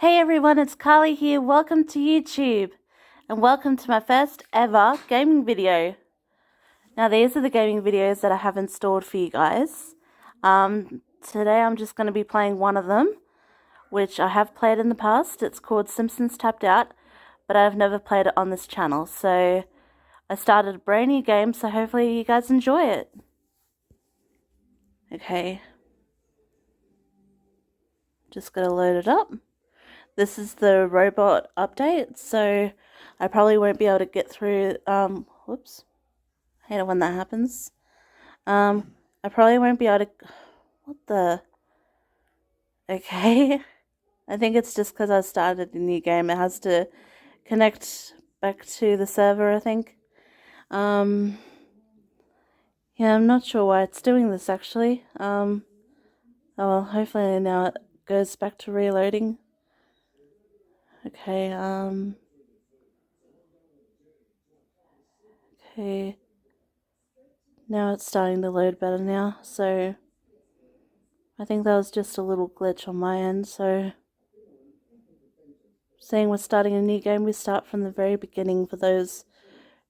Hey everyone, it's Carly here. Welcome to YouTube and welcome to my first ever gaming video. Now these are the gaming videos that I have installed for you guys. Today I'm just going to be playing one of them, which I have played in the past. It's called Simpsons Tapped Out, but I've never played it on this channel. So I started a brand new game, so hopefully you guys enjoy it. Okay. Just gotta load it up. This is the robot update, so I probably won't be able to get through, whoops, I hate it when that happens. I probably won't be able to, what the, okay, I think it's just because I started a new game, it has to connect back to the server, I think. Yeah, I'm not sure why it's doing this, actually. Oh well, hopefully now it goes back to reloading. Okay, okay. Now it's starting to load better now, so I think that was just a little glitch on my end. So saying we're starting a new game, we start from the very beginning for those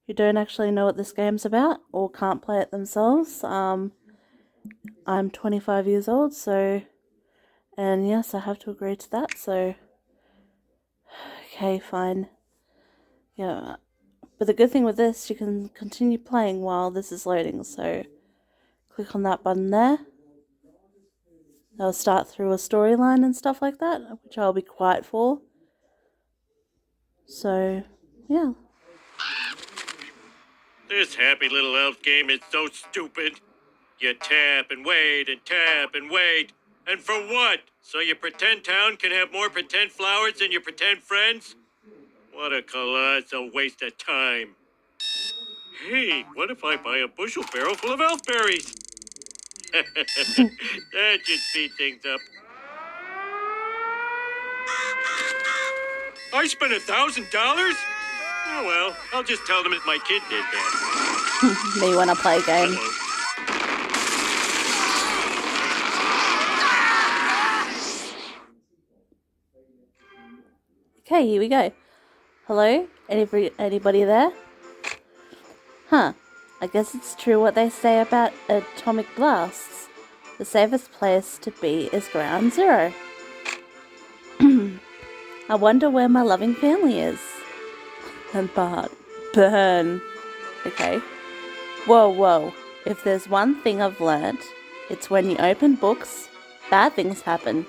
who don't actually know what this game's about or can't play it themselves. I'm 25 years old, so, and yes, I have to agree to that, so okay, fine. Yeah, but the good thing with this, you can continue playing while this is loading, so click on that button there. They'll start through a storyline and stuff like that, which I'll be quiet for. So, yeah. This happy little elf game is so stupid. You tap and wait and tap and wait. And for what? So your pretend town can have more pretend flowers than your pretend friends? What a colossal waste of time. Hey, what if I buy a bushel barrel full of elf berries? That should speed things up. I spent $1,000? Oh well, I'll just tell them that my kid did that. They want to play a game. Okay, here we go. Hello? Anybody there? Huh. I guess it's true what they say about atomic blasts. The safest place to be is ground zero. I wonder where my loving family is. And Bart. Burn. Okay. Whoa. If there's one thing I've learned, it's when you open books, bad things happen.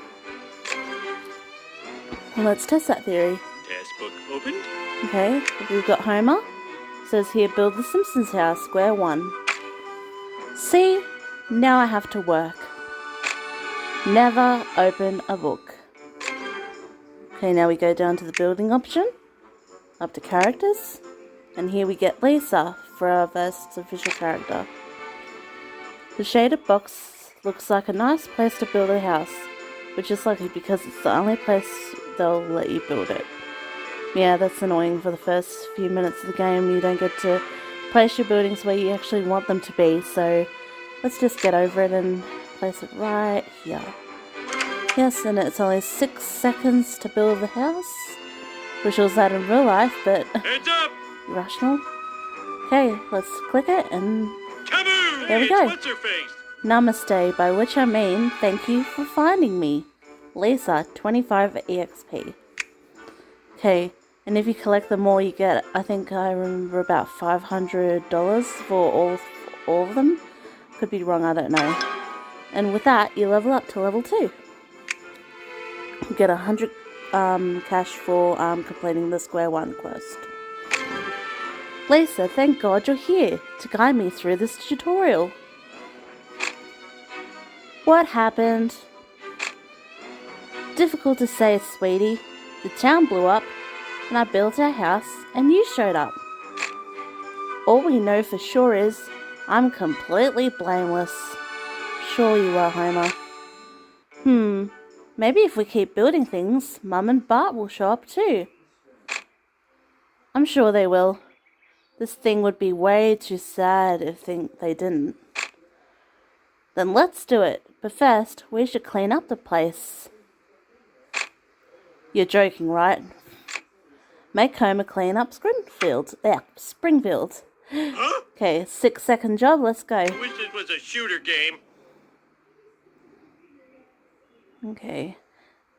Well, let's test that theory. Test book opened. Okay, we've got Homer. It says here, build the Simpsons house, square one. See, now I have to work. Never open a book. Okay, now we go down to the building option, up to characters, and here we get Lisa for our first official character. The shaded box looks like a nice place to build a house, which is lucky because it's the only place they'll let you build it. Yeah, that's annoying. For the first few minutes of the game, you don't get to place your buildings where you actually want them to be, so let's just get over it and place it right here. Yes, and it's only 6 seconds to build the house, which was that in real life, but Heads up! irrational. Okay, let's click it, and Taboo! there we go. What's her face? Namaste, by which I mean, thank you for finding me. Lisa, 25 EXP. Okay, and if you collect them all, you get, I think I remember, about $500 for all of them. Could be wrong, I don't know. And with that, you level up to level 2. You get 100 cash for completing the square one quest. Lisa, thank God you're here to guide me through this tutorial. What happened? Difficult to say, sweetie. The town blew up, and I built our house, and you showed up. All we know for sure is I'm completely blameless. Sure you are, Homer. Maybe if we keep building things, Mum and Bart will show up too. I'm sure they will. This thing would be way too sad if they didn't. Then let's do it, but first we should clean up the place. You're joking, right? Make Homer clean up Springfield. Yeah, Springfield. Huh? Okay, 6-second job, let's go. I wish this was a shooter game. Okay.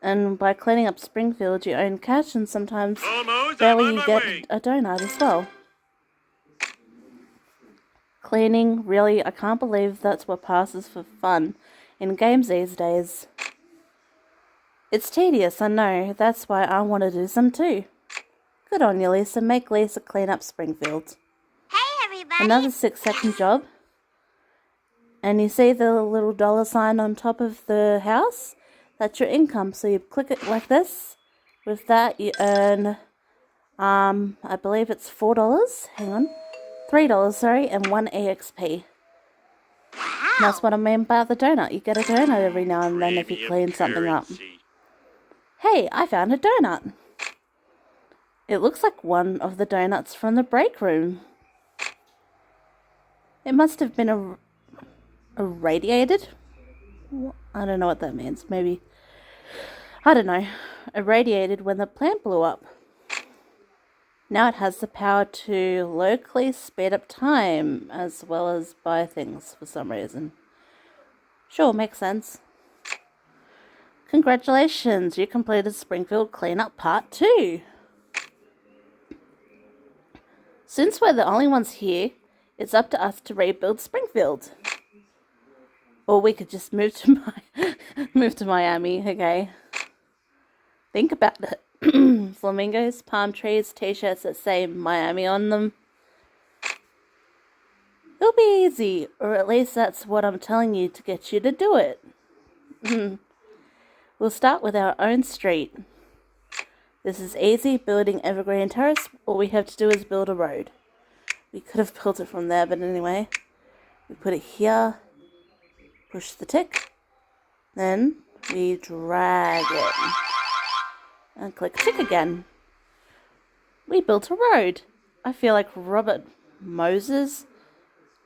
And by cleaning up Springfield, you earn cash, and sometimes Almost, that I'm way on you my get way. a donut as well. Cleaning, really, I can't believe that's what passes for fun in games these days. It's tedious, I know. That's why I want to do some too. Good on you, Lisa. Make Lisa clean up Springfield. Hey, everybody! Another 6-second job. And you see the little dollar sign on top of the house? That's your income. So you click it like this. With that, you earn, I believe it's $4. Hang on. $3, sorry, and 1 EXP. Wow! And that's what I mean by the donut. You get a donut every now and then if you Premium clean something up. currency. Hey, I found a donut. It looks like one of the donuts from the break room. It must have been irradiated. I don't know what that means. Maybe, I don't know. Irradiated when the plant blew up. Now it has the power to locally speed up time as well as buy things for some reason. Sure, makes sense. Congratulations, you completed Springfield Cleanup Part 2. Since we're the only ones here, it's up to us to rebuild Springfield. Or we could just move to Miami, okay? Think about it. Flamingos, palm trees, t-shirts that say Miami on them. It'll be easy, or at least that's what I'm telling you to get you to do it. We'll start with our own street. This is easy, building Evergreen Terrace. All we have to do is build a road. We could have built it from there, but anyway. We put it here. Push the tick. Then we drag it. And click tick again. We built a road. I feel like Robert Moses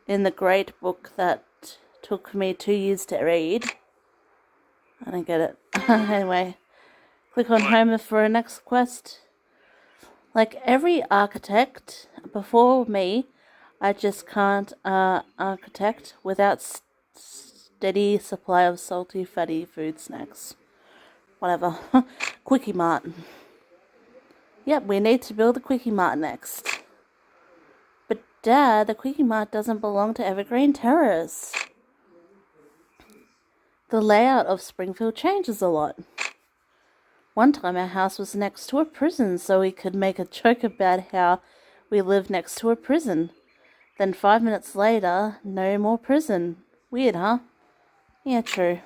in the great book that took me 2 years to read. I don't get it. Anyway, click on Homer for a next quest. Like every architect before me, I just can't architect without steady supply of salty, fatty food snacks. Whatever. Quickie Mart. Yep, we need to build a Quickie Mart next. But Dad, the Quickie Mart doesn't belong to Evergreen Terrace. The layout of Springfield changes a lot. One time our house was next to a prison, so we could make a joke about how we live next to a prison. Then 5 minutes later, no more prison. Weird, huh? Yeah, true.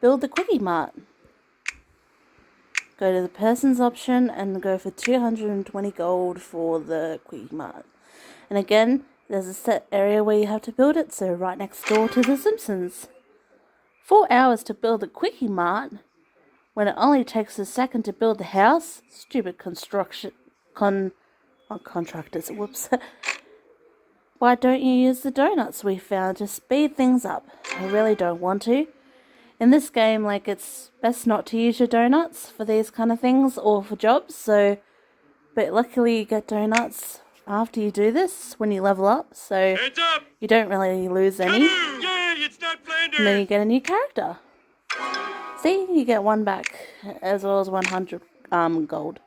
Build the Quickie Mart. Go to the persons option and go for 220 gold for the Quickie Mart. And again, there's a set area where you have to build it, so right next door to the Simpsons. 4 hours to build a Quickie Mart when it only takes a second to build the house. Stupid contractors. Whoops. Why don't you use the donuts we found to speed things up? I really don't want to. In this game, like, it's best not to use your donuts for these kind of things or for jobs, so, but luckily you get donuts after you do this when you level up, so Heads up! you don't really lose any, Kaboo! Yay, it's not Flanders! and then you get a new character. See, you get one back, as well as 100 gold.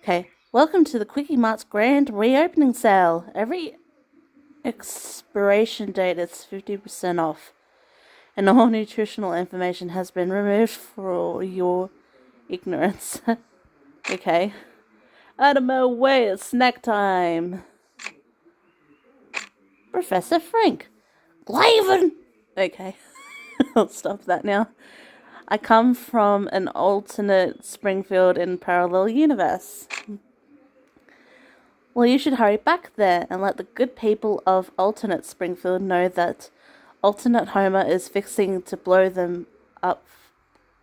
Okay, welcome to the Quickie Mart's grand reopening sale. Every expiration date is 50% off. And all nutritional information has been removed for your ignorance. Okay. Out of my way, it's snack time. Professor Frank. Glaven! Okay. I'll stop that now. I come from an alternate Springfield in parallel universe. Well, you should hurry back there and let the good people of alternate Springfield know that alternate Homer is fixing to blow them up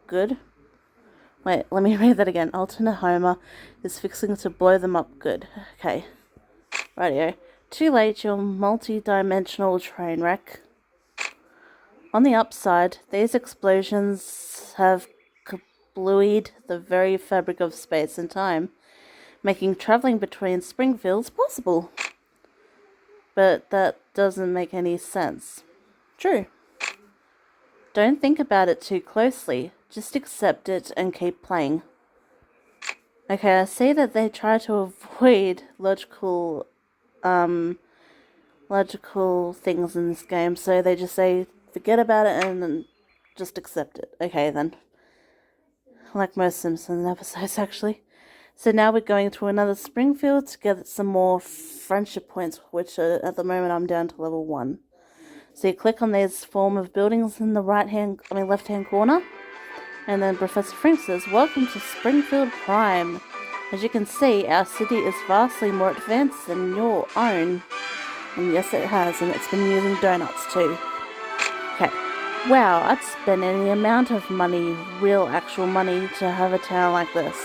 good. Wait, let me read that again. Alternate Homer is fixing to blow them up good. Okay. Rightio. Too late, you multi-dimensional train wreck. On the upside, these explosions have fluid the very fabric of space and time, making traveling between Springfields possible. But that doesn't make any sense. True. Don't think about it too closely. Just accept it and keep playing. Okay, I see that they try to avoid logical things in this game, so they just say forget about it and then just accept it. Okay then. Like most Simpsons episodes actually. So now we're going to another Springfield to get some more friendship points, which at the moment I'm down to level 1. So you click on these form of buildings in the left-hand corner, and then Professor Frink says, "Welcome to Springfield Prime. As you can see, our city is vastly more advanced than your own." And yes, it has, and it's been using donuts too. Okay. Wow, I'd spend any amount of money, real actual money, to have a town like this.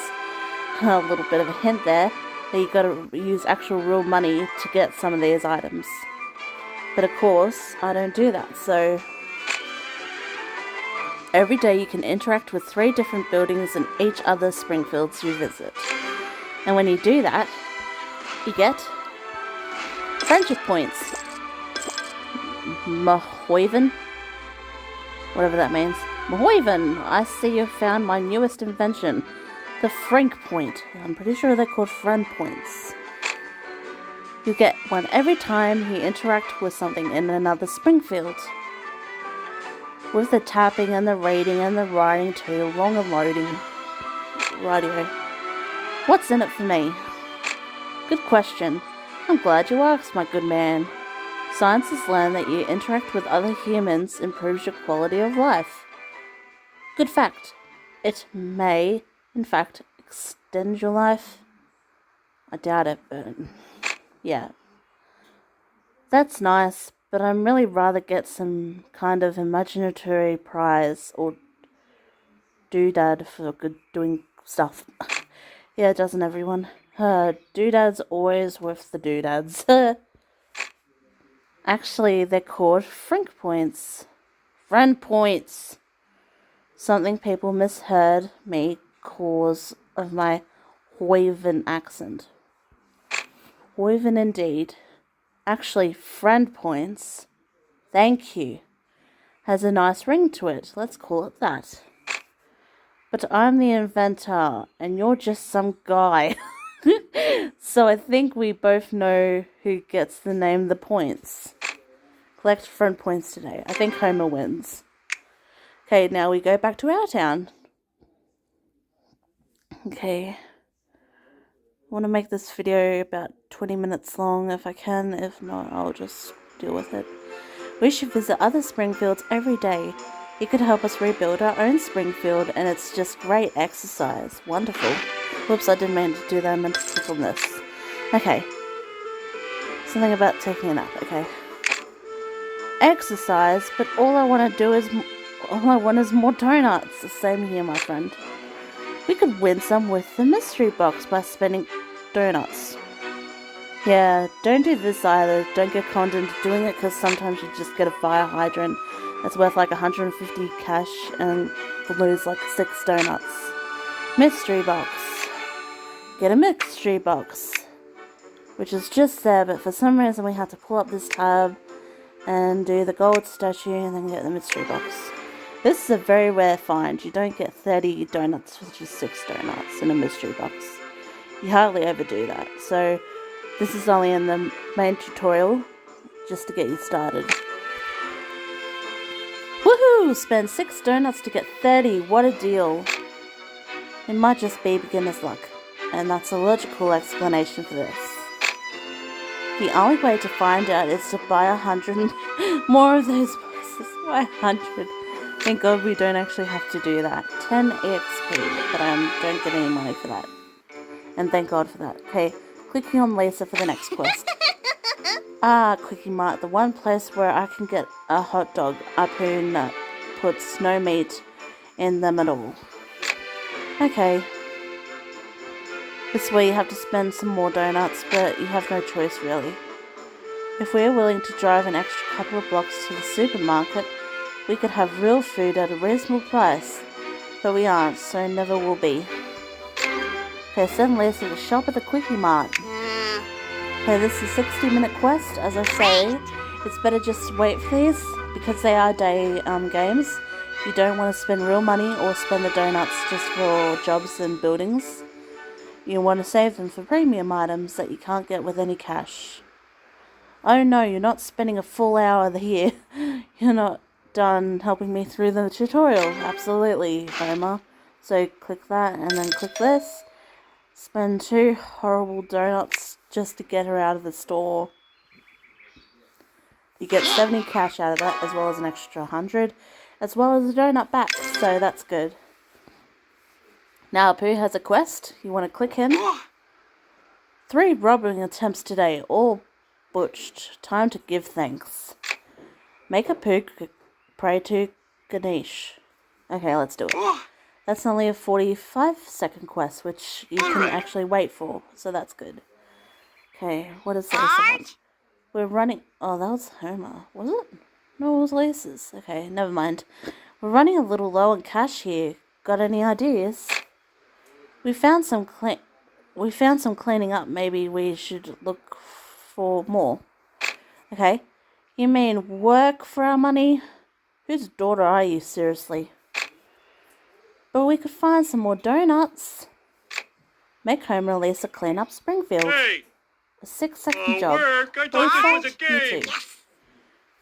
A little bit of a hint there, that you gotta use actual real money to get some of these items. But of course, I don't do that, so... Every day you can interact with 3 different buildings in each other Springfields you visit. And when you do that, you get friendship points. Mahoiven? Whatever that means. Mahoiven! I see you've found my newest invention. The Frank Point. I'm pretty sure they're called friend points. You get one every time you interact with something in another Springfield. With the tapping and the reading and the writing too, long and loading. Radio. What's in it for me? Good question. I'm glad you asked, my good man. Science has learned that you interact with other humans improves your quality of life. Good fact. It may, in fact, extend your life. I doubt it, but yeah. That's nice, but I'd really rather get some kind of imaginary prize or doodad for good doing stuff. Yeah, doesn't everyone? Doodads always with the doodads. Actually, they're called Frink points. Friend points. Something people misheard me cause of my Hoiven accent. Hoiven indeed. Actually, friend points. Thank you. Has a nice ring to it. Let's call it that. But I'm the inventor, and you're just some guy. So I think we both know who gets the name the points. Collect friend points today. I think Homer wins. Okay, now we go back to our town. Okay. I want to make this video about 20 minutes long if I can. If not, I'll just deal with it. We should visit other Springfields every day. It could help us rebuild our own Springfield, and it's just great exercise. Wonderful. Whoops, I didn't mean to do that. I meant to click on this. Okay. Something about taking a nap. Okay. Exercise, but all I want is more donuts. The same here, my friend. We could win some with the mystery box by spending donuts. Yeah, don't do this either. Don't get conned into doing it, because sometimes you just get a fire hydrant that's worth like 150 cash and lose like 6 donuts. Mystery box. Get a mystery box. Which is just there, but for some reason we had to pull up this tab and do the gold statue and then get the mystery box. This is a very rare find. You don't get 30 donuts for just 6 donuts in a mystery box. You hardly ever do that. So this is only in the main tutorial, just to get you started. Woohoo! Spend 6 donuts to get 30. What a deal. It might just be beginner's luck. And that's a logical explanation for this. The only way to find out is to buy 100 more of those boxes. Why 100? Thank God we don't actually have to do that. 10 EXP, but I don't get any money for that. And thank God for that. Okay, clicking on Lisa for the next quest. Quickie Mart, the one place where I can get a hot dog Apu that puts no meat in them at all. Okay. This is where you have to spend some more donuts, but you have no choice really. If we are willing to drive an extra couple of blocks to the supermarket, we could have real food at a reasonable price. But we aren't, so never will be. Okay, send Lisa to shop at the Quickie Mart. Okay, this is a 60-minute quest. As I say, it's better just to wait for these because they are day games. You don't want to spend real money or spend the donuts just for jobs and buildings. You want to save them for premium items that you can't get with any cash. Oh no, you're not spending a full hour here. You're not done helping me through the tutorial. Absolutely, Homer. So click that and then click this. Spend 2 horrible donuts just to get her out of the store. You get 70 cash out of that, as well as an extra 100, as well as a donut back, so that's good. Now Apu has a quest. You want to click him. 3 robbing attempts today, all butched. Time to give thanks. Make Apu pray to Ganesh. Okay, let's do it. That's only a 45-second quest, which you can actually wait for, so that's good. Okay, what is Lisa want? We're running... Oh, that was Homer. Was it? No, it was Lisa's. Okay, never mind. We're running a little low on cash here. Got any ideas? We found some cleaning up. Maybe we should look for more. Okay. You mean work for our money? Whose daughter are you, seriously? But we could find some more donuts. Make Homer and Lisa clean up Springfield. Hey! A 6-second job. Work! I thought this was a Me game! too.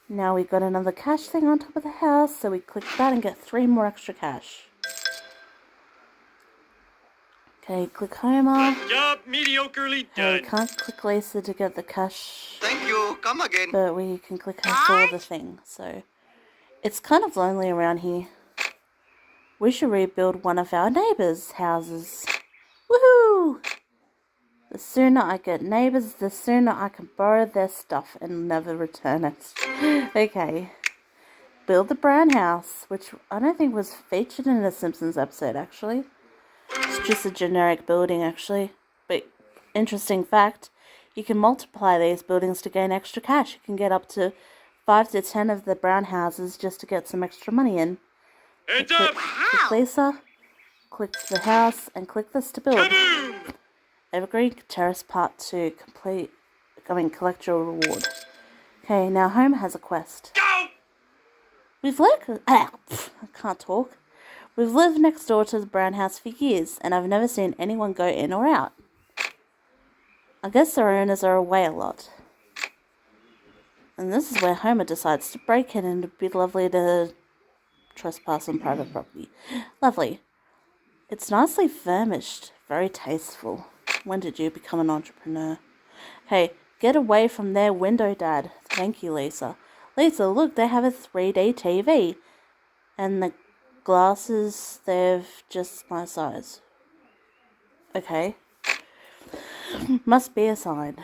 Now we got another cash thing on top of the house, so we click that and get 3 more extra cash. Okay, click Homer. Job mediocrely Okay, done. we can't click Lisa to get the cash, Thank you. Come again. but we can click her for the thing, so... It's kind of lonely around here. We should rebuild one of our neighbours' houses. Woohoo! The sooner I get neighbours, the sooner I can borrow their stuff and never return it. Okay. Build the brown house, which I don't think was featured in a Simpsons episode, actually. It's just a generic building, actually. But interesting fact, you can multiply these buildings to gain extra cash. You can get up to 5 to 10 of the brown houses just to get some extra money in. Heads up! Click Lisa, click the house, and click this to build. Kaboom! Evergreen Terrace Part 2. Collect your reward. Okay, now Homer has a quest. Go! We've lived... I can't talk. We've lived next door to the brown house for years, and I've never seen anyone go in or out. I guess their owners are away a lot. And this is where Homer decides to break in, and it'd be lovely to trespass on private property. Lovely. It's nicely furnished. Very tasteful. When did you become an entrepreneur? Hey, get away from their window, Dad. Thank you, Lisa. Lisa, look, they have a 3D TV. And the glasses, they're just my size. Okay. Must be a sign.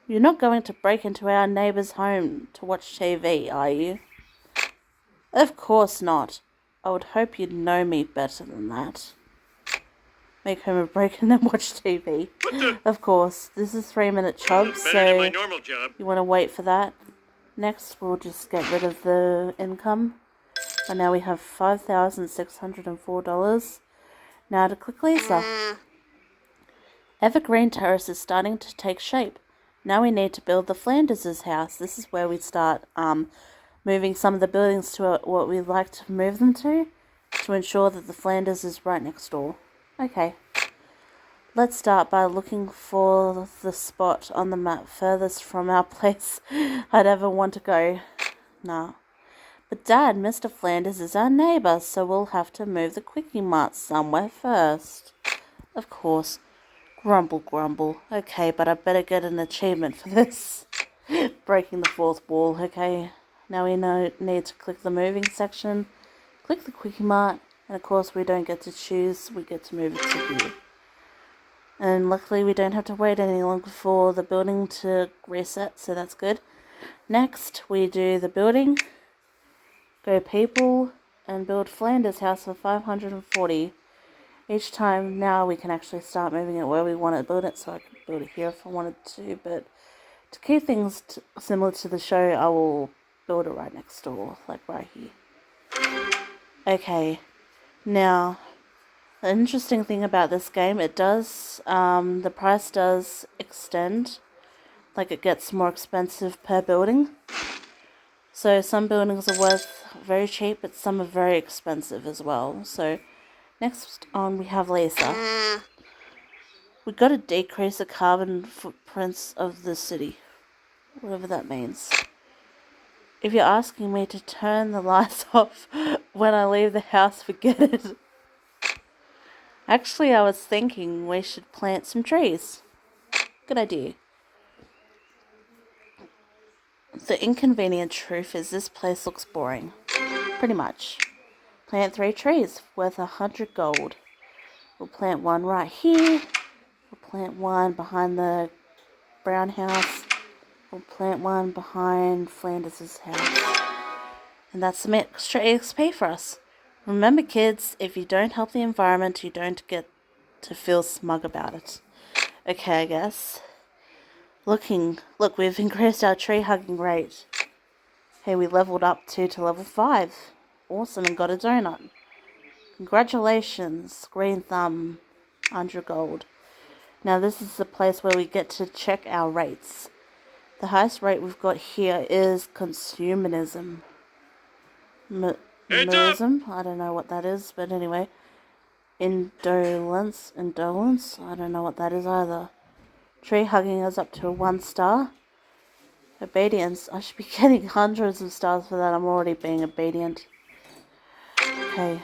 You're not going to break into our neighbour's home to watch TV, are you? Of course not. I would hope you'd know me better than that. Make Homer break and then watch TV. Of course, this is 3-minute chub, Better than my so normal job. you want to wait for that. Next, we'll just get rid of the income. And now we have $5,604. Now to click Lisa. Evergreen Terrace is starting to take shape. Now we need to build the Flanders' house. This is where we start moving some of the buildings to what we'd like to move them to ensure that the Flanders is right next door. Okay. Let's start by looking for the spot on the map furthest from our place I'd ever want to go. No. But Dad, Mr. Flanders is our neighbour, so we'll have to move the Quickie Mart somewhere first. Of course. Grumble, grumble. Okay, but I better get an achievement for this. Breaking the 4th wall. Okay, now we need to click the moving section. Click the Quickie Mart. And of course we don't get to choose. We get to move it to here. And luckily we don't have to wait any longer for the building to reset. So that's good. Next we do the building. Go people. And build Flanders house for 540. Each time now we can actually start moving it where we want to build it, so I could build it here if I wanted to, but to keep things similar to the show, I will build it right next door, like right here. Okay, Now, the interesting thing about this game, it does, the price does extend. Like, it gets more expensive per building. So some buildings are worth very cheap, but some are very expensive as well. So next on we have Lisa. We got to decrease the carbon footprints of the city, whatever that means. If you're asking me to turn the lights off when I leave the house, forget it. Actually, I was thinking we should plant some trees. Good idea. The inconvenient truth is this place looks boring. Pretty much. Plant 3 trees worth 100 gold. We'll plant one right here. We'll plant one behind the brown house. We'll plant one behind Flanders' house. And that's some extra XP for us. Remember, kids, if you don't help the environment, you don't get to feel smug about it. Okay, I guess. Look, we've increased our tree hugging rate. Hey, we leveled up to level 5. Awesome, and got a donut. Congratulations, Green Thumb, 100 gold. Now this is the place where we get to check our rates. The highest rate we've got here is consumerism. Consumerism? I don't know what that is, but anyway. Indolence, I don't know what that is either. Tree hugging is up to a 1 star. Obedience, I should be getting hundreds of stars for that. I'm already being obedient. Okay.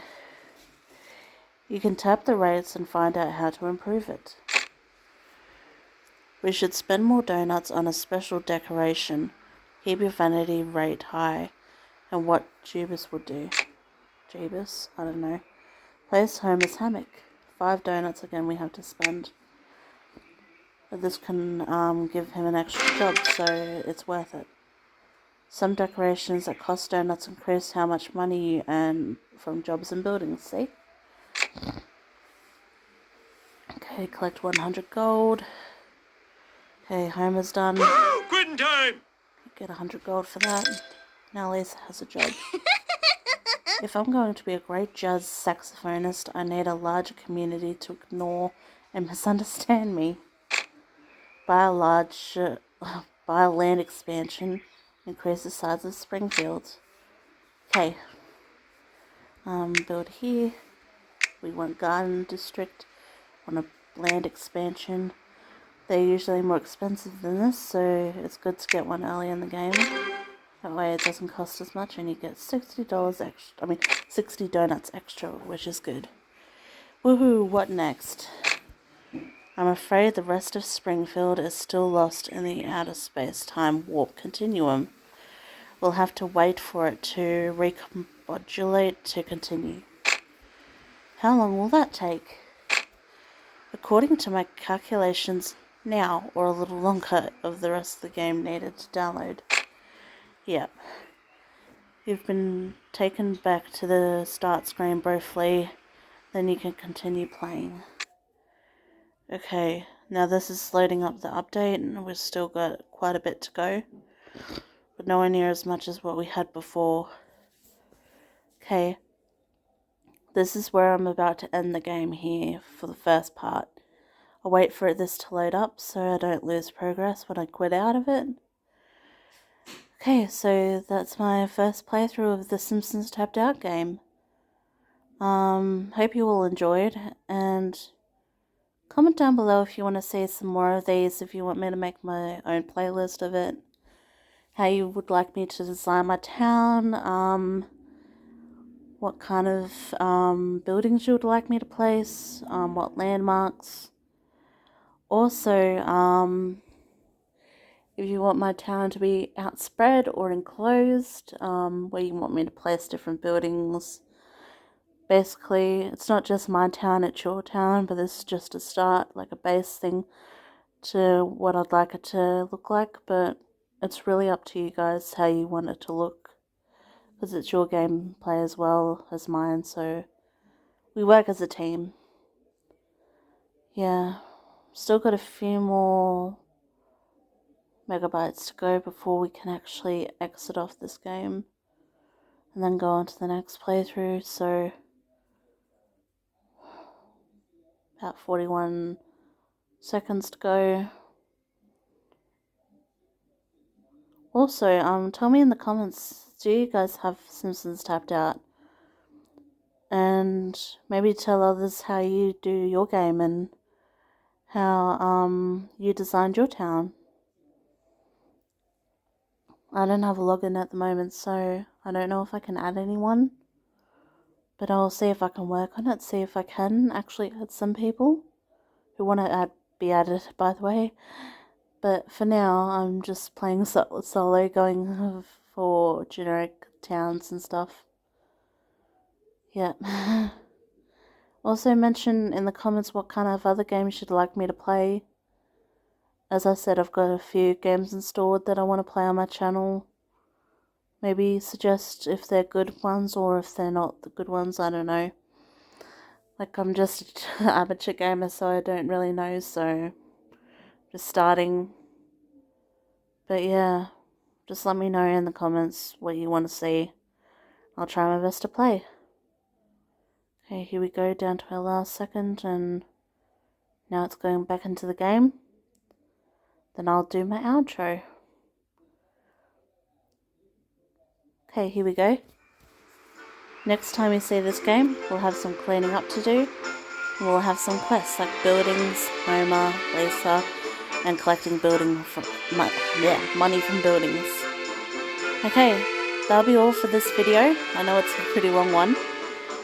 You can tap the rates and find out how to improve it. We should spend more donuts on a special decoration. Keep your vanity rate high. And what Jubus would do. Jubus? I don't know. Place Homer's hammock. 5 donuts again we have to spend. But this can give him an extra job, so it's worth it. Some decorations that cost donuts increase how much money you earn from jobs and buildings, see? Okay, collect 100 gold. Okay, Homer's done. Woo! Quitting time! Get 100 gold for that. Now Lisa has a job. If I'm going to be a great jazz saxophonist, I need a larger community to ignore and misunderstand me. Buy a land expansion, increase the size of Springfield. Okay. Build here. We want garden district. Want a land expansion. They're usually more expensive than this, so it's good to get one early in the game. That way it doesn't cost as much and you get $60 extra. 60 donuts extra, which is good. Woohoo, what next? I'm afraid the rest of Springfield is still lost in the outer space-time warp continuum. We'll have to wait for it to recombobulate to continue. How long will that take? According to my calculations, now or a little longer of the rest of the game needed to download. Yep. You've been taken back to the start screen briefly, then you can continue playing. Okay, now this is loading up the update and we've still got quite a bit to go, but nowhere near as much as what we had before. Okay, this is where I'm about to end the game here for the first part. I'll wait for this to load up so I don't lose progress when I quit out of it. Okay, so that's my first playthrough of the Simpsons Tapped Out game. Hope you all enjoyed, and comment down below if you want to see some more of these, if you want me to make my own playlist of it, how you would like me to design my town, what kind of buildings you would like me to place, what landmarks. Also, if you want my town to be outspread or enclosed, where you want me to place different buildings. Basically, it's not just my town, it's your town, but this is just a start, like a base thing to what I'd like it to look like, but it's really up to you guys how you want it to look, because it's your gameplay as well as mine, so we work as a team. Yeah, still got a few more megabytes to go before we can actually exit off this game and then go on to the next playthrough, so About 41 seconds to go. Also, tell me in the comments, do you guys have Simpsons tapped out? And maybe tell others how you do your game and how you designed your town. I don't have a login at the moment, so I don't know if I can add anyone. But I'll see if I can work on it, see if I can actually add some people who want to be added, by the way. But for now, I'm just playing solo, going for generic towns and stuff. Yeah. Also mention in the comments what kind of other games you'd like me to play. As I said, I've got a few games installed that I want to play on my channel. Maybe suggest if they're good ones or if they're not the good ones, I don't know. Like, I'm just an amateur gamer, so I don't really know, so just starting. But yeah, just let me know in the comments what you want to see. I'll try my best to play. Okay, here we go, down to our last second, and now it's going back into the game. Then I'll do my outro. Okay, here we go. Next time you see this game, we'll have some cleaning up to do. We'll have some quests like buildings, Homer, Lisa, and collecting money from buildings. Okay, that'll be all for this video. I know it's a pretty long one,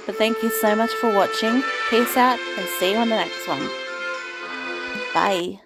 but thank you so much for watching. Peace out and see you on the next one. Bye.